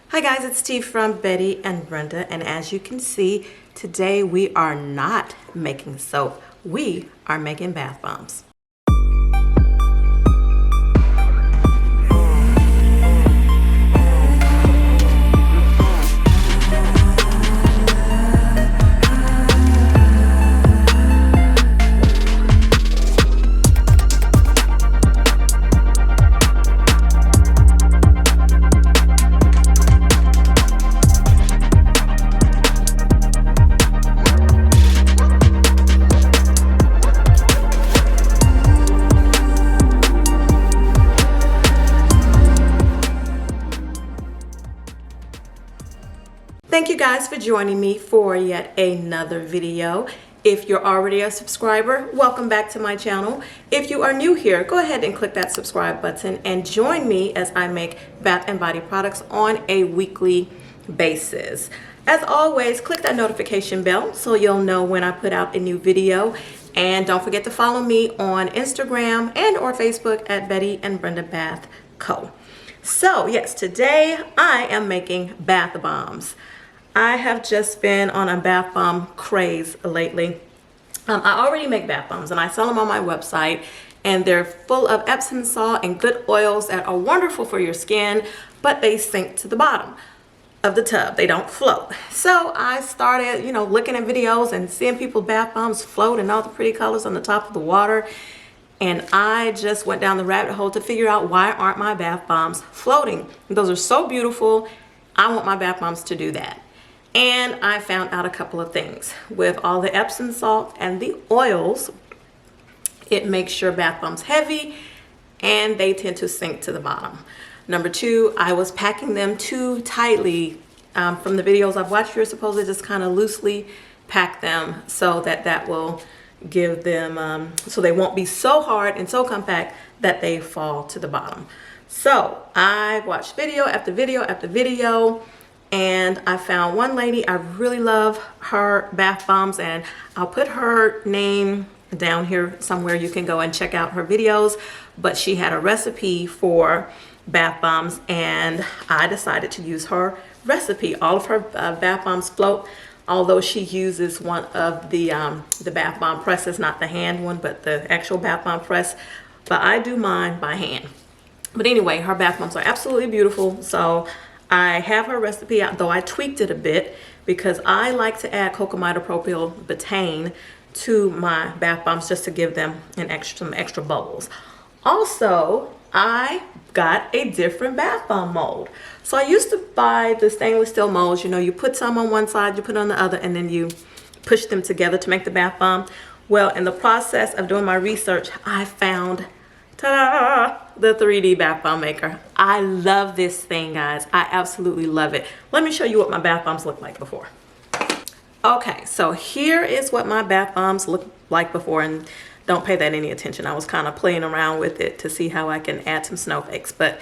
Hi guys, it's Steve from Betty and Brenda, and as you can see, today we are not making soap. We are making bath bombs. Thank you guys for joining me for yet another video. If you're already a subscriber, welcome back to my channel. If you are new here, go ahead and click that subscribe button and join me as I make bath and body products on a weekly basis. As always, click that notification bell so you'll know when I put out a new video. And don't forget to follow me on Instagram and or Facebook at Betty and Brenda Bath Co. So yes, today I am making bath bombs. I have just been on a bath bomb craze lately. I already make bath bombs and I sell them on my website, and they're full of Epsom salt and good oils that are wonderful for your skin, but they sink to the bottom of the tub. They don't float. So I started, looking at videos and seeing people bath bombs float and all the pretty colors on the top of the water. And I just went down the rabbit hole to figure out, why aren't my bath bombs floating? Those are so beautiful. I want my bath bombs to do that. And I found out a couple of things. With all the Epsom salt and the oils, it makes your bath bombs heavy and they tend to sink to the bottom. Number two, I was packing them too tightly. From the videos I've watched, you're supposed to just kind of loosely pack them so that will give them, so they won't be so hard and so compact that they fall to the bottom. So I watched video after video after video, and I found one lady. I really love her bath bombs, and I'll put her name down here somewhere. You can go and check out her videos, but she had a recipe for bath bombs and I decided to use her recipe. All of her bath bombs float, although she uses one of the Bathbomb presses, not the hand one, but the actual Bathbomb press, but I do mine by hand. But anyway, her bath bombs are absolutely beautiful. So I have her recipe out, though I tweaked it a bit because I like to add cocamidopropyl betaine to my bath bombs just to give them some extra bubbles. Also, I got a different bath bomb mold. So I used to buy the stainless steel molds. You put some on one side, you put on the other, and then you push them together to make the bath bomb. Well, in the process of doing my research, I found, ta-da, the 3D bath bomb maker. I love this thing, guys. I absolutely love it. Let me show you what my bath bombs looked like before. Okay, so here is what my bath bombs looked like before, and don't pay that any attention. I was kind of playing around with it to see how I can add some snowflakes, but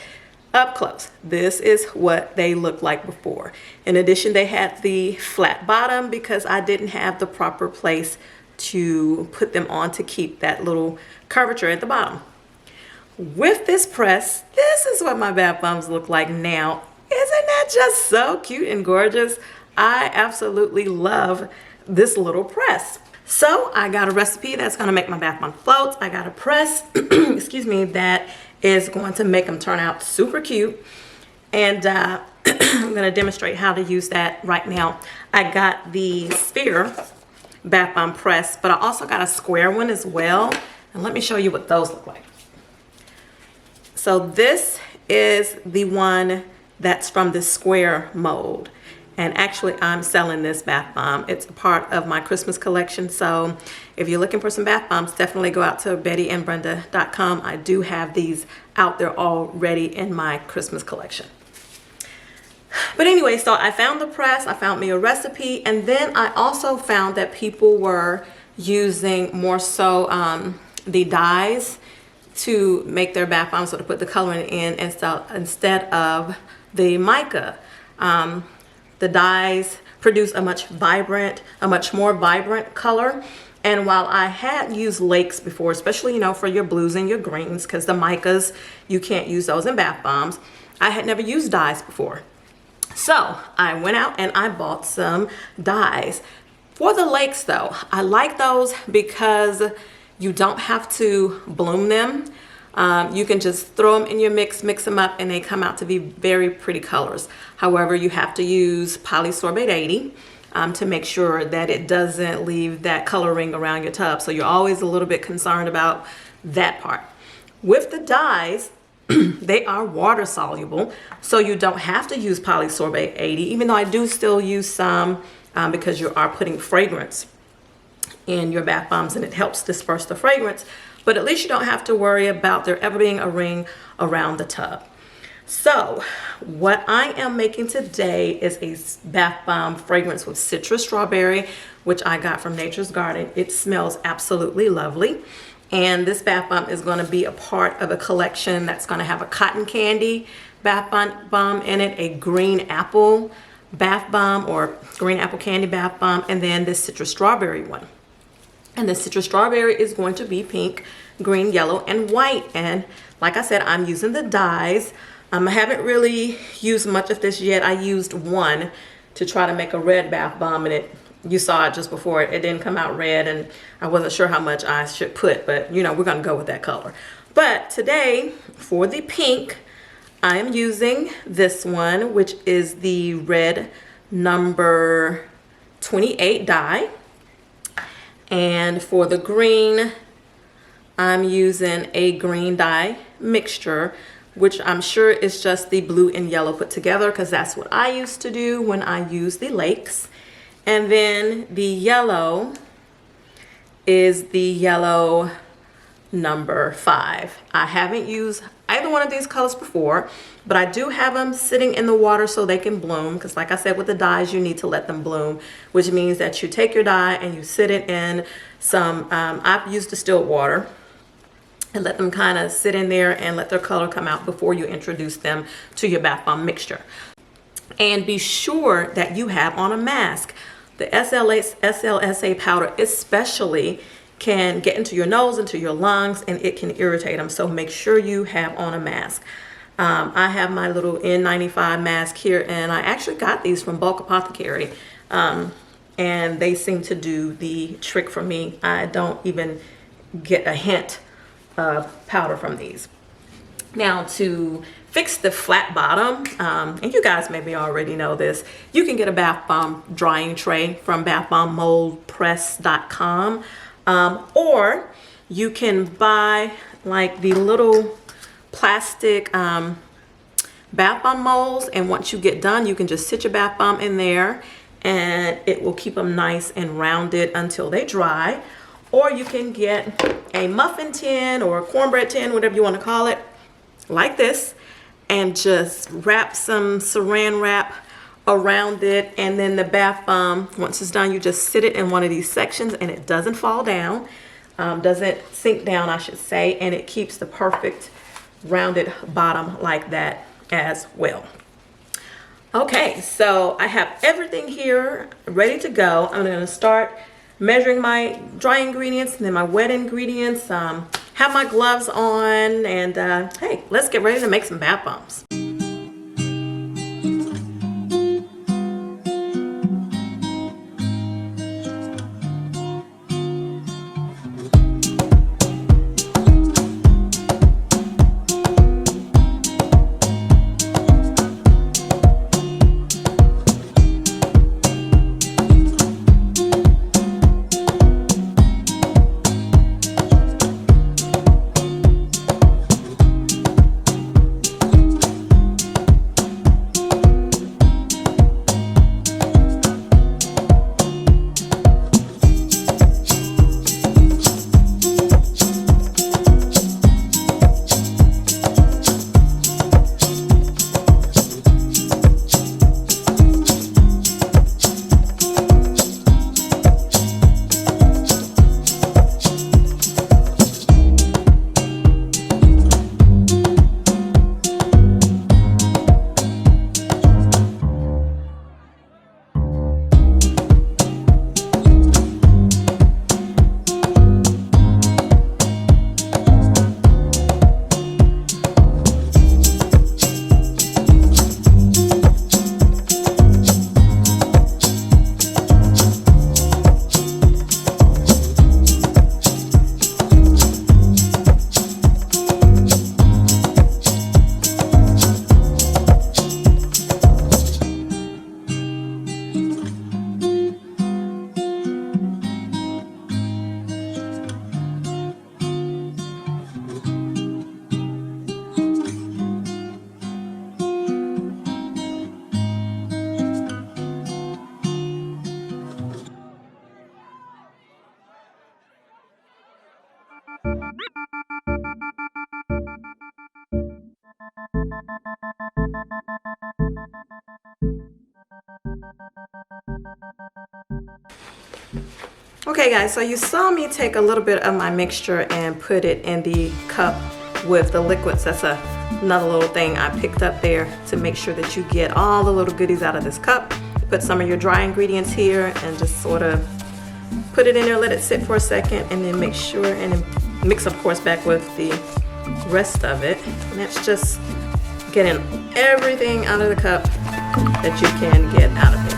up close, this is what they looked like before. In addition, they had the flat bottom because I didn't have the proper place to put them on to keep that little curvature at the bottom. With this press, this is what my bath bombs look like now. Isn't that just so cute and gorgeous? I absolutely love this little press. So I got a recipe that's gonna make my bath bomb float. I got a press, excuse me, that is going to make them turn out super cute. And I'm gonna demonstrate how to use that right now. I got the sphere bath bomb press, but I also got a square one as well. And let me show you what those look like. So this is the one that's from the square mold. And actually, I'm selling this bath bomb. It's a part of my Christmas collection. So if you're looking for some bath bombs, definitely go out to bettyandbrenda.com. I do have these out there already in my Christmas collection. But anyway, so I found the press, I found me a recipe, and then I also found that people were using more so the dyes to make their bath bombs, so to put the coloring in instead of the mica. The dyes produce a much more vibrant color. And while I had used lakes before, especially, for your blues and your greens, because the micas, you can't use those in bath bombs, I had never used dyes before. So I went out and I bought some dyes. For the lakes though, I like those because you don't have to bloom them. You can just throw them in your mix them up, and they come out to be very pretty colors. However, you have to use polysorbate 80 to make sure that it doesn't leave that coloring around your tub. So you're always a little bit concerned about that part. With the dyes, they are water soluble, so you don't have to use polysorbate 80, even though I do still use some because you are putting fragrance in your bath bombs and it helps disperse the fragrance. But at least you don't have to worry about there ever being a ring around the tub. So what I am making today is a bath bomb fragrance with citrus strawberry, which I got from Nature's Garden. It smells absolutely lovely. And this bath bomb is going to be a part of a collection that's going to have a cotton candy bath bomb in it, a green apple bath bomb or green apple candy bath bomb, and then this citrus strawberry one. And the citrus strawberry is going to be pink, green, yellow, and white. And like I said, I'm using the dyes. I haven't really used much of this yet. I used one to try to make a red bath bomb, and you saw it just before. It didn't come out red, and I wasn't sure how much I should put, but you know, we're gonna go with that color. But today, for the pink, I am using this one, which is the red number 28 dye. And for the green, I'm using a green dye mixture, which I'm sure is just the blue and yellow put together, because that's what I used to do when I used the lakes. And then the yellow is the yellow number 5. I haven't used either one of these colors before, but I do have them sitting in the water so they can bloom, because like I said, with the dyes, you need to let them bloom, which means that you take your dye and you sit it in some, I've used distilled water, and let them kind of sit in there and let their color come out before you introduce them to your bath bomb mixture. And be sure that you have on a mask. The SLSA powder especially can get into your nose, into your lungs, and it can irritate them. So make sure you have on a mask. I have my little N95 mask here, and I actually got these from Bulk Apothecary. And they seem to do the trick for me. I don't even get a hint of powder from these. Now, to fix the flat bottom, and you guys maybe already know this, you can get a bath bomb drying tray from bathbombpress.com, or you can buy like the little plastic bath bomb molds, and once you get done, you can just sit your bath bomb in there and it will keep them nice and rounded until they dry. Or you can get a muffin tin or a cornbread tin, whatever you want to call it, like this, and just wrap some saran wrap around it. And then the bath bomb, once it's done, you just sit it in one of these sections and it doesn't fall down, doesn't sink down, I should say, and it keeps the perfect rounded bottom like that as well. Okay, so I have everything here ready to go. I'm going to start measuring my dry ingredients and then my wet ingredients, have my gloves on, and hey, let's get ready to make some bath bombs. Okay guys, so you saw me take a little bit of my mixture and put it in the cup with the liquids. That's another little thing I picked up there to make sure that you get all the little goodies out of this cup. Put some of your dry ingredients here and just sort of put it in there, let it sit for a second, and then make sure and then mix, of course, back with the rest of it. And that's just getting everything out of the cup that you can get out of it.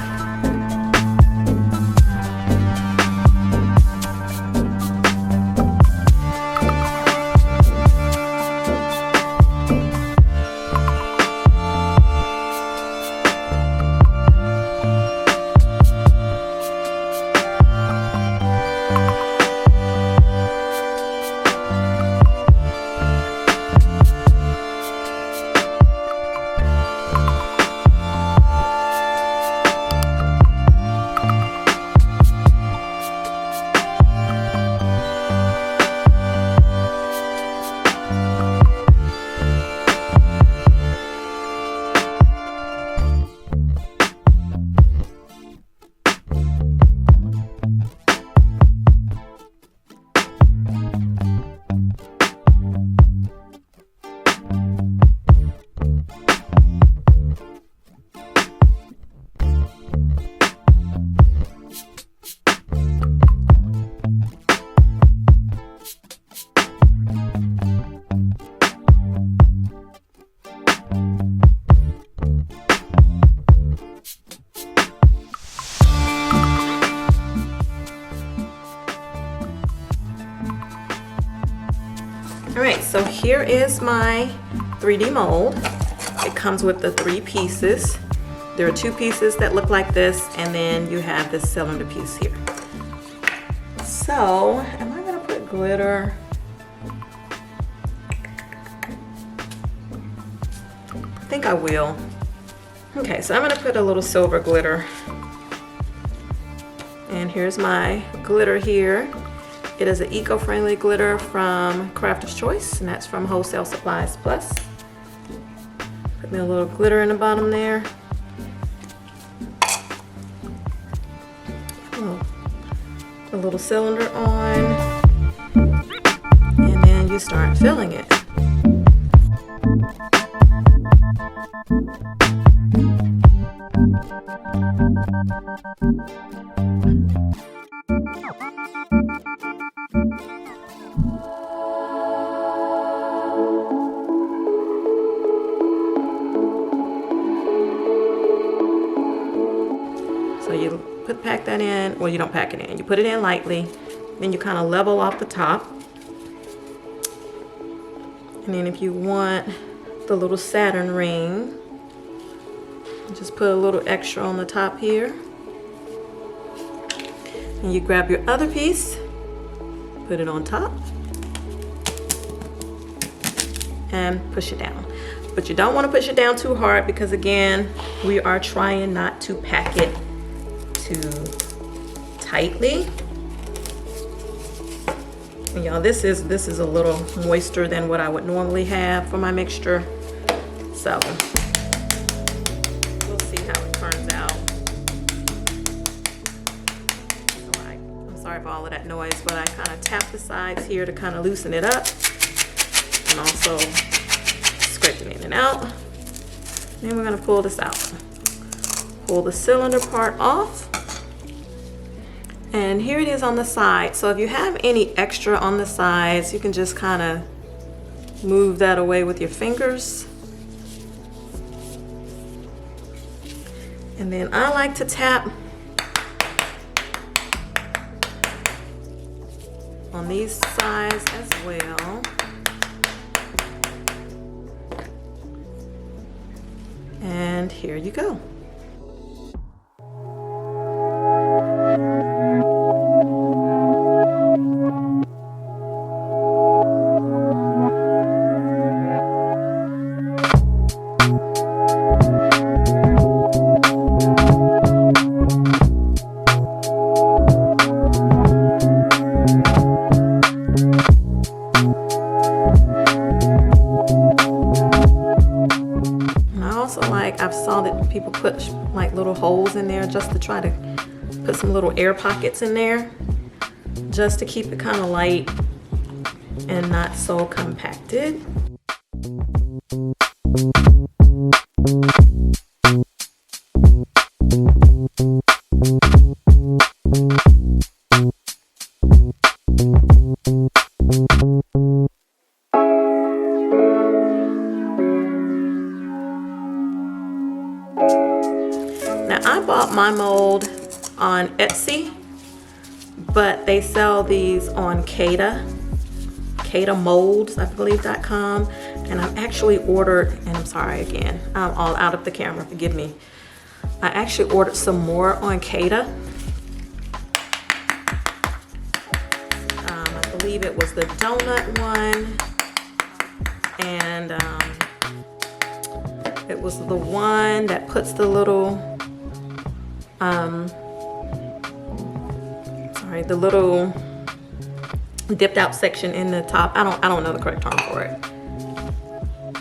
Alright, so here is my 3D mold. It comes with the 3 pieces. There are 2 pieces that look like this, and then you have this cylinder piece here. So, am I going to put glitter? I think I will. Okay, so I'm going to put a little silver glitter. And here's my glitter here. It is an eco-friendly glitter from Crafter's Choice, and that's from Wholesale Supplies Plus. Put me a little glitter in the bottom there. A little cylinder on, and then you start filling it. So you pack that in, well, you don't pack it in, you put it in lightly, then you kind of level off the top. And then if you want the little Saturn ring, just put a little extra on the top here. And you grab your other piece, put it on top, and push it down. But you don't want to push it down too hard because, again, we are trying not to pack it too tightly. And y'all, this is a little moister than what I would normally have for my mixture. So we'll see how it turns out. So I'm sorry for all of that noise, but I kind of tap the sides here to kind of loosen it up, and also scrape it in and out. Then we're going to pull this out. Pull the cylinder part off. And here it is on the side. So if you have any extra on the sides, you can just kind of move that away with your fingers. And then I like to tap on these sides as well. And here you go. I've saw that people put like little holes in there just to try to put some little air pockets in there, just to keep it kind of light and not so compacted. Now I bought my mold on Etsy, but they sell these on Molds, I believe.com, and I've actually ordered, and I'm sorry again, I'm all out of the camera, forgive me. I actually ordered some more on Kata. I believe it was the donut one, and it was the one that puts the little, the little dipped out section in the top. I don't know the correct term for it,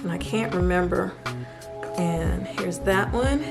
and I can't remember. And here's that one.